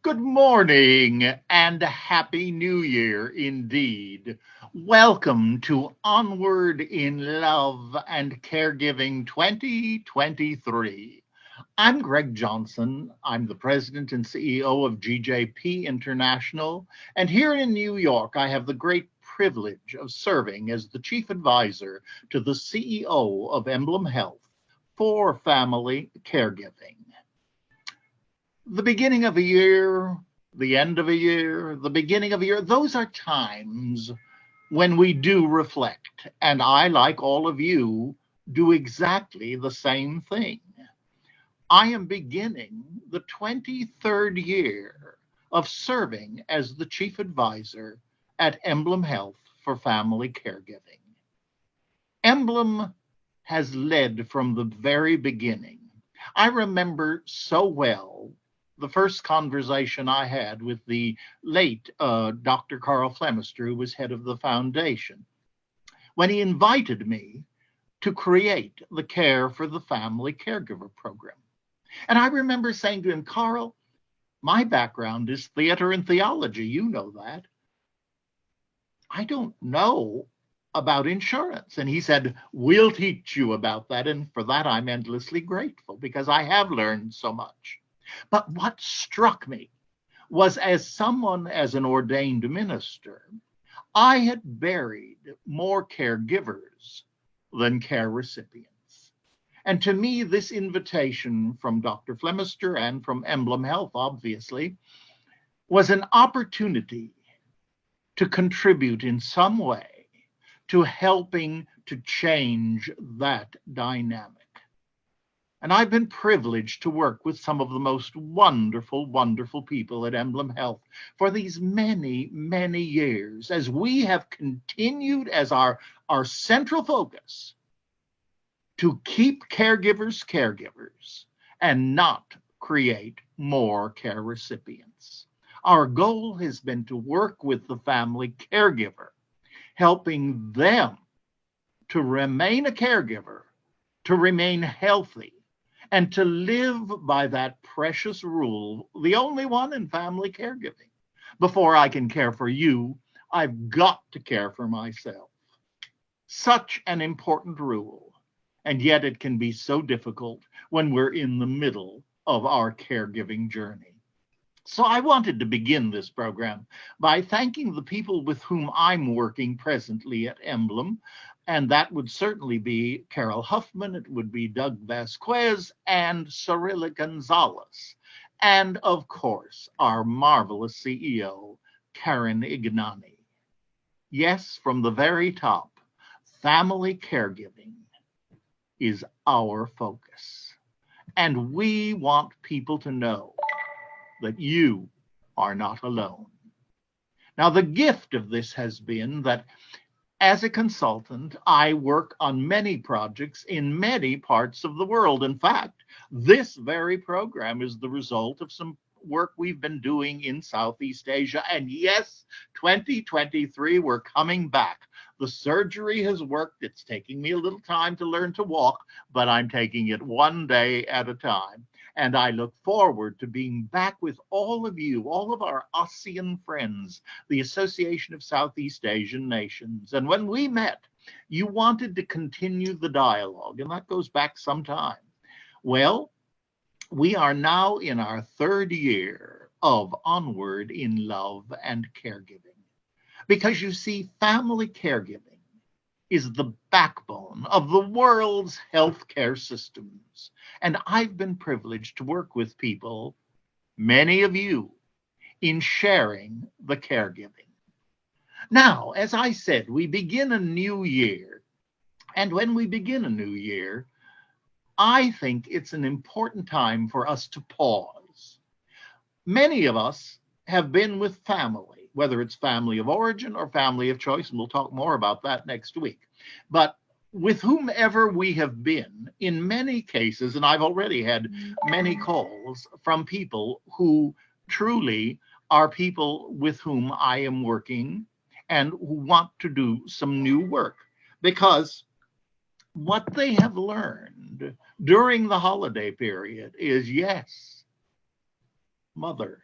Good morning and Happy New Year indeed. Welcome to Onward in Love and Caregiving 2023. I'm Greg Johnson. I'm the president and CEO of GJP International. And here in New York, I have the great privilege of serving as the chief advisor to the CEO of Emblem Health for family caregiving. The beginning of a year, the end of a year, the beginning of a year, those are times when we do reflect. And I, like all of you, do exactly the same thing. I am beginning the 23rd year of serving as the chief advisor at Emblem Health for family caregiving. Emblem has led from the very beginning. I remember so well the first conversation I had with the late Dr. Carl Flemister, who was head of the foundation, when he invited me to create the Care for the Family Caregiver program. And I remember saying to him, Carl, my background is theater and theology. You know that. I don't know about insurance. And he said, we'll teach you about that. And for that, I'm endlessly grateful because I have learned so much. But what struck me was as an ordained minister, I had buried more caregivers than care recipients. And to me, this invitation from Dr. Flemister and from Emblem Health, obviously, was an opportunity to contribute in some way to helping to change that dynamic. And I've been privileged to work with some of the most wonderful, wonderful people at Emblem Health for these many, many years as we have continued as our central focus to keep caregivers and not create more care recipients. Our goal has been to work with the family caregiver, helping them to remain a caregiver, to remain healthy, and to live by that precious rule, the only one in family caregiving. Before I can care for you, I've got to care for myself. Such an important rule, and yet it can be so difficult when we're in the middle of our caregiving journey. So I wanted to begin this program by thanking the people with whom I'm working presently at Emblem, and that would certainly be Carol Huffman, it would be Doug Vasquez, and Cirilla Gonzalez. And of course, our marvelous CEO, Karen Ignani. Yes, from the very top, family caregiving is our focus. And we want people to know that you are not alone. Now, the gift of this has been that as a consultant, I work on many projects in many parts of the world. In fact, this very program is the result of some work we've been doing in Southeast Asia. And yes, 2023, we're coming back. The surgery has worked. It's taking me a little time to learn to walk, but I'm taking it one day at a time. And I look forward to being back with all of you, all of our ASEAN friends, the Association of Southeast Asian Nations. And when we met, you wanted to continue the dialogue, and that goes back some time. Well, we are now in our third year of Onward in Love and Caregiving. Because you see, family caregiving is the backbone of the world's healthcare systems. And I've been privileged to work with people, many of you, in sharing the caregiving. Now, as I said, we begin a new year. And when we begin a new year, I think it's an important time for us to pause. Many of us have been with family, whether it's family of origin or family of choice, and we'll talk more about that next week. But with whomever we have been, in many cases, and I've already had many calls from people who truly are people with whom I am working and who want to do some new work, because what they have learned during the holiday period is, yes, mother,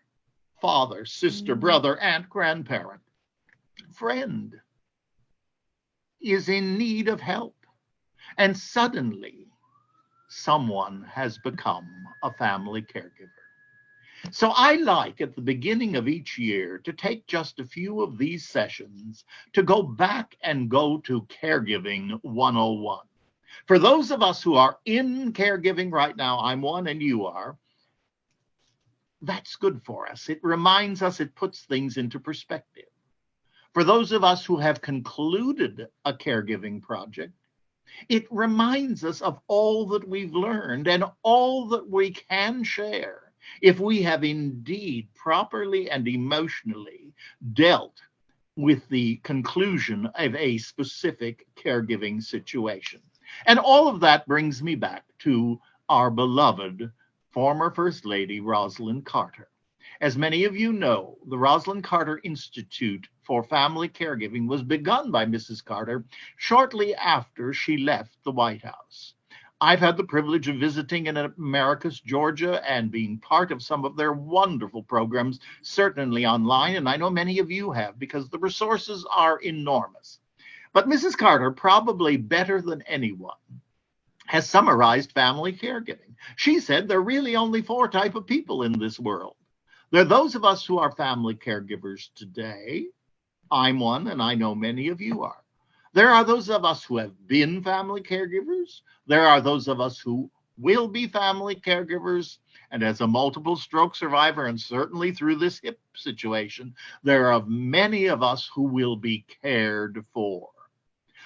father, sister, brother, aunt, grandparent, friend is in need of help. And suddenly, someone has become a family caregiver. So I like at the beginning of each year to take just a few of these sessions to go back and go to Caregiving 101. For those of us who are in caregiving right now, I'm one and you are, that's good for us. It reminds us, it puts things into perspective. For those of us who have concluded a caregiving project, it reminds us of all that we've learned and all that we can share if we have indeed properly and emotionally dealt with the conclusion of a specific caregiving situation. And all of that brings me back to our beloved former First Lady, Rosalynn Carter. As many of you know, the Rosalynn Carter Institute for Family Caregiving was begun by Mrs. Carter shortly after she left the White House. I've had the privilege of visiting in Americus, Georgia, and being part of some of their wonderful programs, certainly online, and I know many of you have, because the resources are enormous. But Mrs. Carter, probably better than anyone, has summarized family caregiving. She said there are really only four types of people in this world. There are those of us who are family caregivers today. I'm one, and I know many of you are. There are those of us who have been family caregivers. There are those of us who will be family caregivers. And as a multiple stroke survivor, and certainly through this hip situation, there are many of us who will be cared for.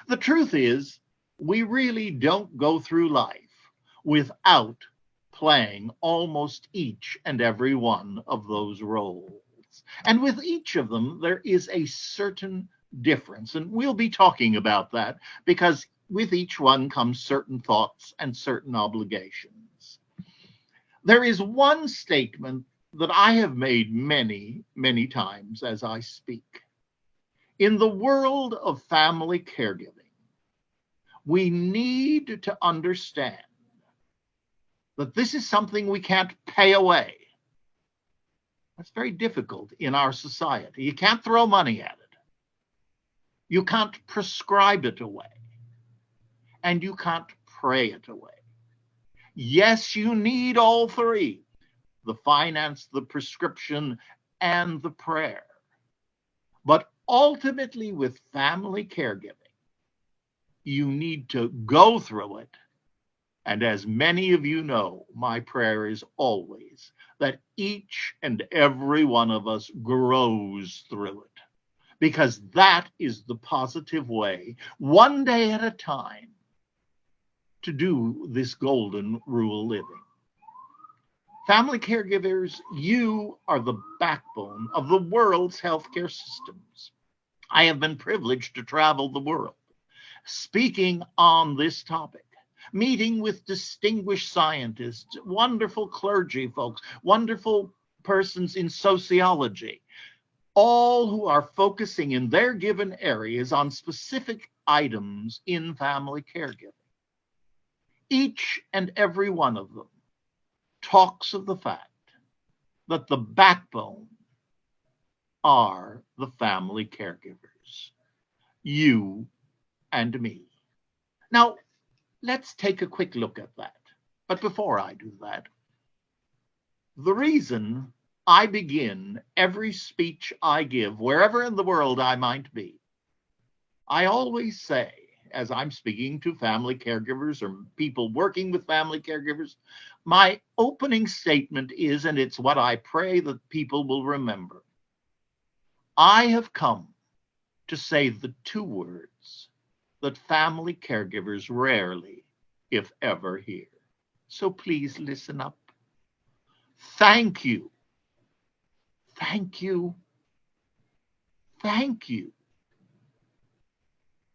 The truth is, we really don't go through life without playing almost each and every one of those roles. And with each of them, there is a certain difference. And we'll be talking about that because with each one comes certain thoughts and certain obligations. There is one statement that I have made many, many times as I speak. In the world of family caregiving, we need to understand that this is something we can't pay away. That's very difficult in our society. You can't throw money at it. You can't prescribe it away. And you can't pray it away. Yes, you need all three: the finance, the prescription, and the prayer. But ultimately, with family caregiving, you need to go through it. And as many of you know, my prayer is always that each and every one of us grows through it, because that is the positive way, one day at a time, to do this golden rule living. Family caregivers, you are the backbone of the world's healthcare systems. I have been privileged to travel the world, speaking on this topic, meeting with distinguished scientists, wonderful clergy folks, wonderful persons in sociology, all who are focusing in their given areas on specific items in family caregiving. Each and every one of them talks of the fact that the backbone are the family caregivers, you and me. Now, let's take a quick look at that. But before I do that, the reason I begin every speech I give, wherever in the world I might be, I always say, as I'm speaking to family caregivers or people working with family caregivers, my opening statement is, and it's what I pray that people will remember: I have come to say the two words that family caregivers rarely, if ever, hear. So please listen up. Thank you. Thank you. Thank you.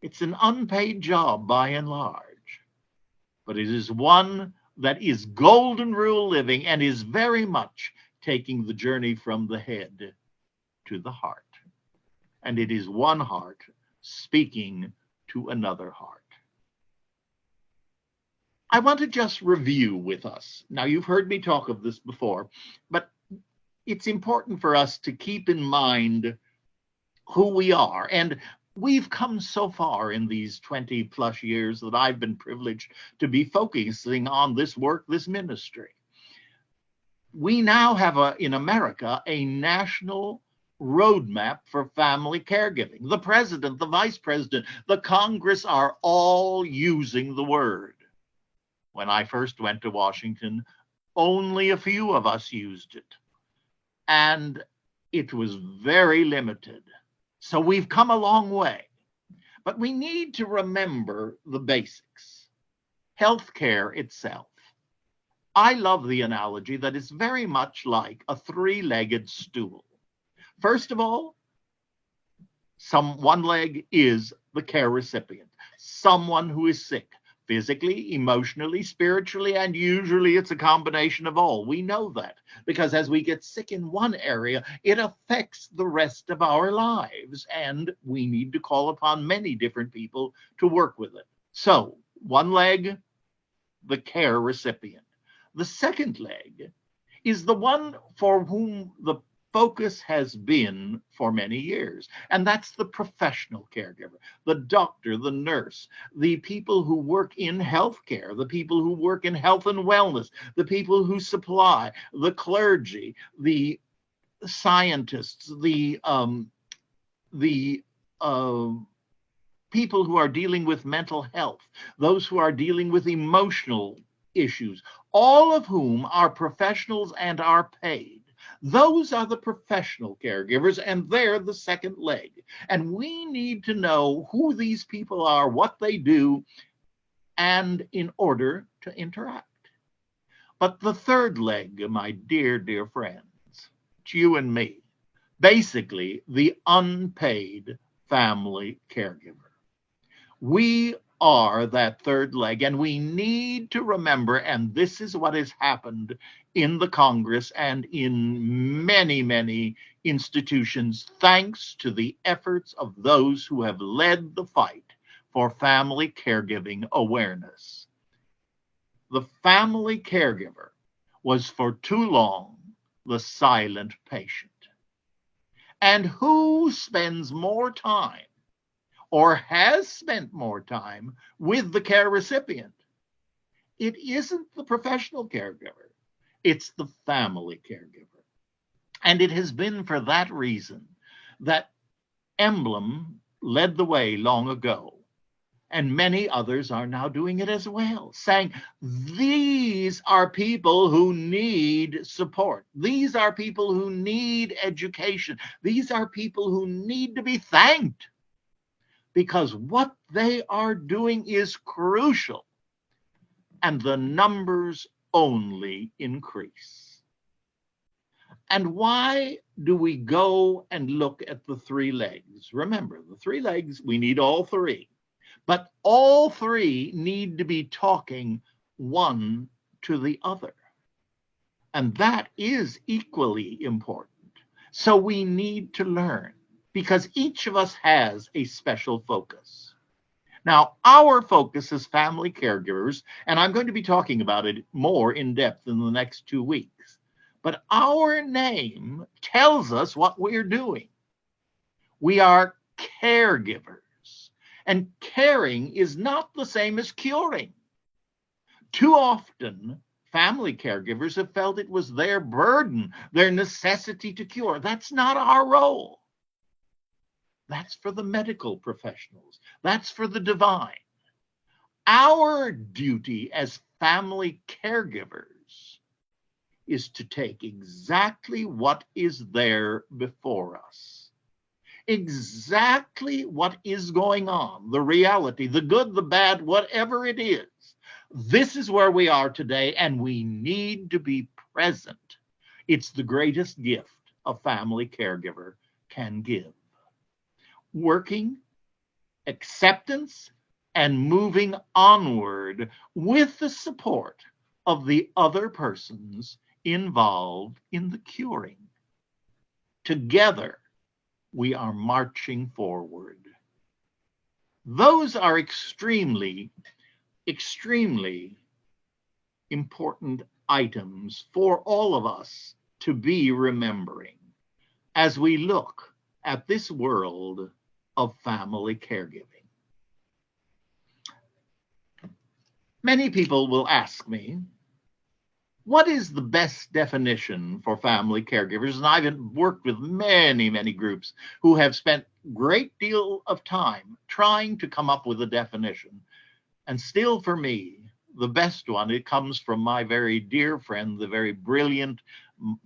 It's an unpaid job by and large, but it is one that is golden rule living and is very much taking the journey from the head to the heart. And it is one heart speaking to another heart. I want to just review with us. Now, you've heard me talk of this before, but it's important for us to keep in mind who we are. And we've come so far in these 20 plus years that I've been privileged to be focusing on this work, this ministry. We now have in America a national roadmap for family caregiving. The president, the vice president, the Congress are all using the word. When I first went to Washington, only a few of us used it, and it was very limited. So we've come a long way, but we need to remember the basics. Healthcare itself. I love the analogy that it's very much like a three-legged stool. First of all, one leg is the care recipient, someone who is sick, physically, emotionally, spiritually, and usually it's a combination of all. We know that because as we get sick in one area, it affects the rest of our lives, and we need to call upon many different people to work with it. So, one leg, the care recipient. The second leg is the one for whom the focus has been for many years, and that's the professional caregiver, the doctor, the nurse, the people who work in healthcare, the people who work in health and wellness, the people who supply, the clergy, the scientists, the people who are dealing with mental health, those who are dealing with emotional issues, all of whom are professionals and are paid. Those are the professional caregivers, and they're the second leg. And we need to know who these people are, what they do, and in order to interact. But the third leg, my dear, dear friends, it's you and me, basically the unpaid family caregiver. We are that third leg, and we need to remember, and this is what has happened in the Congress and in many, many institutions, thanks to the efforts of those who have led the fight for family caregiving awareness. The family caregiver was for too long the silent patient. And who spends more time or has spent more time with the care recipient? It isn't the professional caregiver, it's the family caregiver. And it has been for that reason that Emblem led the way long ago, and many others are now doing it as well, saying these are people who need support. These are people who need education. These are people who need to be thanked, because what they are doing is crucial, and the numbers only increase. And why do we go and look at the three legs? Remember, the three legs, we need all three, but all three need to be talking one to the other. And that is equally important. So we need to learn, because each of us has a special focus. Now, our focus as family caregivers, and I'm going to be talking about it more in depth in the next 2 weeks, but our name tells us what we're doing. We are caregivers, and caring is not the same as curing. Too often, family caregivers have felt it was their burden, their necessity to cure. That's not our role. That's for the medical professionals. That's for the divine. Our duty as family caregivers is to take exactly what is there before us, exactly what is going on, the reality, the good, the bad, whatever it is. This is where we are today, and we need to be present. It's the greatest gift a family caregiver can give. Working, acceptance, and moving onward with the support of the other persons involved in the curing. Together, we are marching forward. Those are extremely, extremely important items for all of us to be remembering as we look at this world of family caregiving. Many people will ask me, what is the best definition for family caregivers? And I've worked with many, many groups who have spent a great deal of time trying to come up with a definition. And still, for me, the best one, it comes from my very dear friend, the very brilliant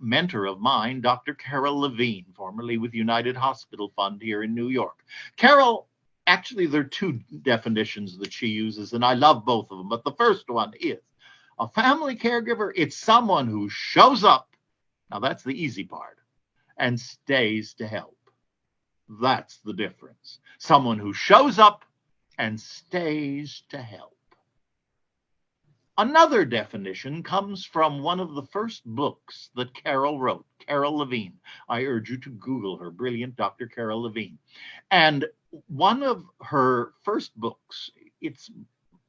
mentor of mine, Dr. Carol Levine, formerly with United Hospital Fund here in New York. Carol, actually, there are two definitions that she uses, and I love both of them. But the first one is, a family caregiver, it's someone who shows up, now that's the easy part, and stays to help. That's the difference. Someone who shows up and stays to help. Another definition comes from one of the first books that Carol wrote, Carol Levine. I urge you to Google her, brilliant Dr. Carol Levine. And one of her first books, it's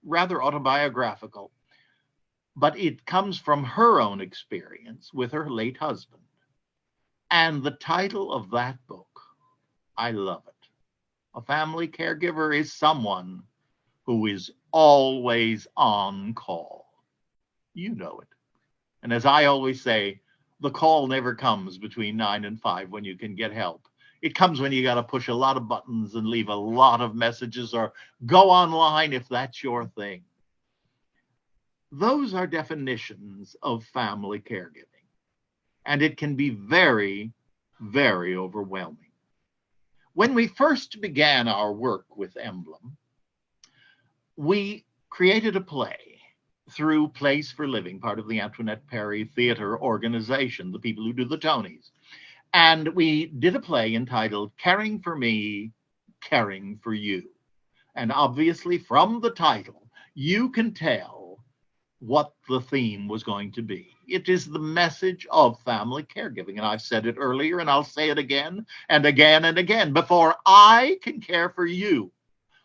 rather autobiographical, but it comes from her own experience with her late husband. And the title of that book, I love it. A family caregiver is someone who is always on call. You know it. And as I always say, the call never comes between 9 and 5 when you can get help. It comes when you got to push a lot of buttons and leave a lot of messages or go online if that's your thing. Those are definitions of family caregiving. And it can be very, very overwhelming. When we first began our work with Emblem, we created a play through Plays for Living, part of the Antoinette Perry Theater organization, the people who do the Tonys. And we did a play entitled Caring for Me, Caring for You. And obviously from the title, you can tell what the theme was going to be. It is the message of family caregiving. And I've said it earlier, and I'll say it again and again and again. Before I can care for you,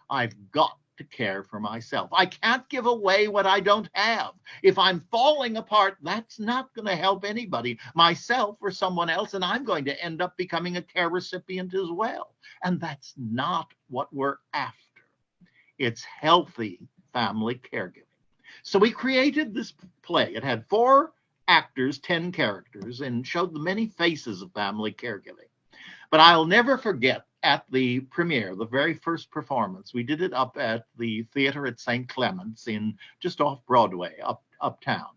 I've got to care for myself. I can't give away what I don't have. If I'm falling apart, that's not going to help anybody, myself or someone else, and I'm going to end up becoming a care recipient as well. And that's not what we're after. It's healthy family caregiving. So we created this play. It had 4 actors, 10 characters, and showed the many faces of family caregiving. But I'll never forget at the premiere, the very first performance, we did it up at the theater at St. Clement's in just off Broadway, uptown.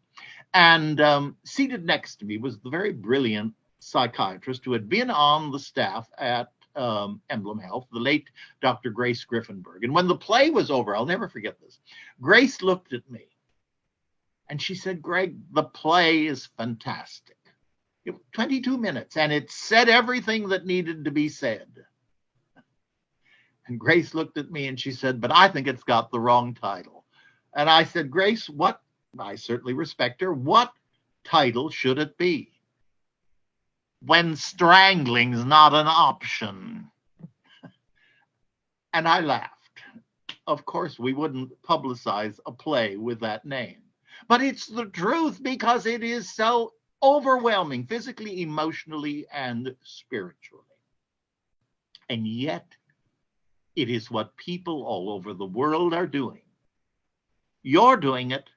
And seated next to me was the very brilliant psychiatrist who had been on the staff at Emblem Health, the late Dr. Grace Griffenberg. And when the play was over, I'll never forget this, Grace looked at me and she said, Greg, the play is fantastic. 22 minutes, and it said everything that needed to be said. And Grace looked at me and she said, but I think it's got the wrong title. And I said, Grace, what? I certainly respect her. What title should it be? When strangling's not an option. And I laughed. Of course, we wouldn't publicize a play with that name. But it's the truth because it is so overwhelming, physically, emotionally, and spiritually. And yet, it is what people all over the world are doing. You're doing it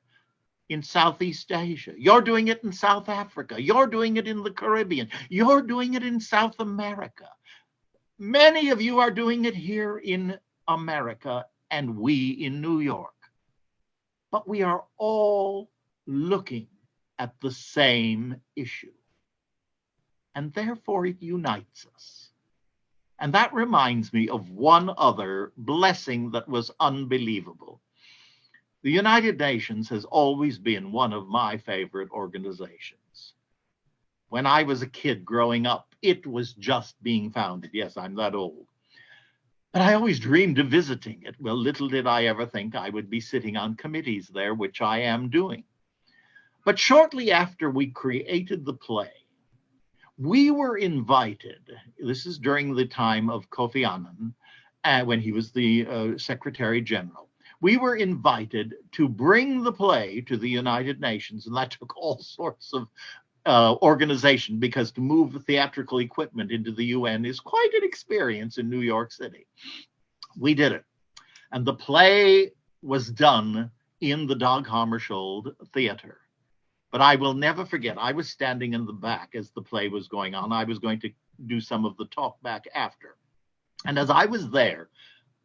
in Southeast Asia. You're doing it in South Africa. You're doing it in the Caribbean. You're doing it in South America. Many of you are doing it here in America and we in New York. But we are all looking at the same issue. And therefore it unites us. And that reminds me of one other blessing that was unbelievable. The United Nations has always been one of my favorite organizations. When I was a kid growing up, it was just being founded. Yes, I'm that old. But I always dreamed of visiting it. Well, little did I ever think I would be sitting on committees there, which I am doing. But shortly after we created the play, we were invited, this is during the time of Kofi Annan, when he was the Secretary General, we were invited to bring the play to the United Nations, and that took all sorts of organization, because to move the theatrical equipment into the UN is quite an experience in New York City. We did it. And the play was done in the Dag Hammarskjöld Theater. But I will never forget, I was standing in the back as the play was going on. I was going to do some of the talk back after. And as I was there,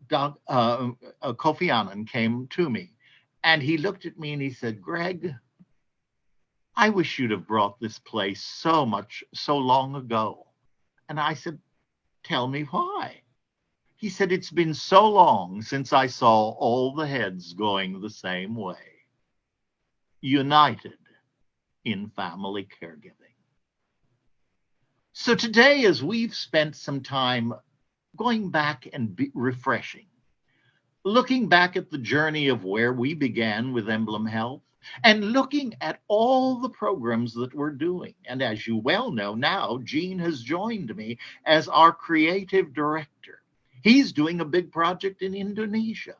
Kofi Annan came to me, and he looked at me and he said, "Greg, I wish you'd have brought this play so long ago." And I said, "Tell me why." He said, "It's been so long since I saw all the heads going the same way, united in family caregiving." So today, as we've spent some time going back and refreshing, looking back at the journey of where we began with Emblem Health, and looking at all the programs that we're doing. And as you well know now, Gene has joined me as our creative director. He's doing a big project in Indonesia.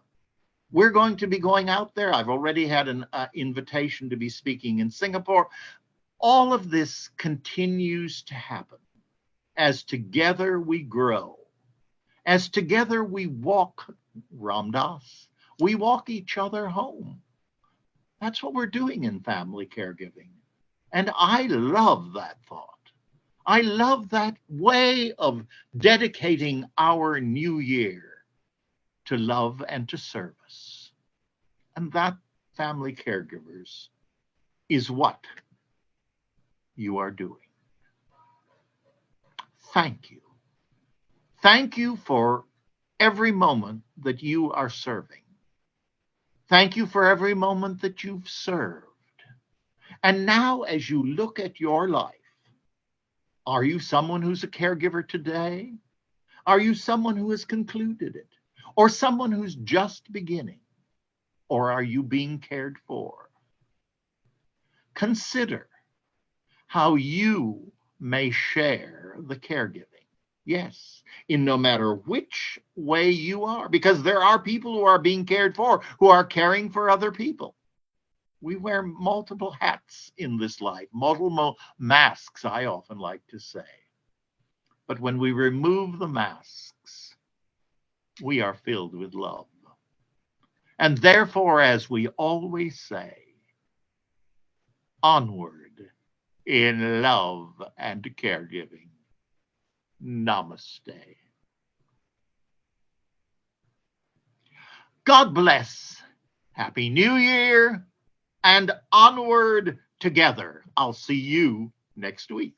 We're going to be going out there. I've already had an invitation to be speaking in Singapore. All of this continues to happen as together we grow, as together we walk, Ramdas, we walk each other home. That's what we're doing in family caregiving. And I love that thought. I love that way of dedicating our new year to love and to service. And that, family caregivers, is what you are doing. Thank you. Thank you for every moment that you are serving. Thank you for every moment that you've served. And now, as you look at your life, are you someone who's a caregiver today? Are you someone who has concluded it? Or someone who's just beginning? Or are you being cared for? Consider how you may share the caregiving. Yes, in no matter which way you are, because there are people who are being cared for, who are caring for other people. We wear multiple hats in this life, multiple masks, I often like to say. But when we remove the masks, we are filled with love. And therefore, as we always say, onward in love and caregiving. Namaste. God bless. Happy New Year, and onward together. I'll see you next week.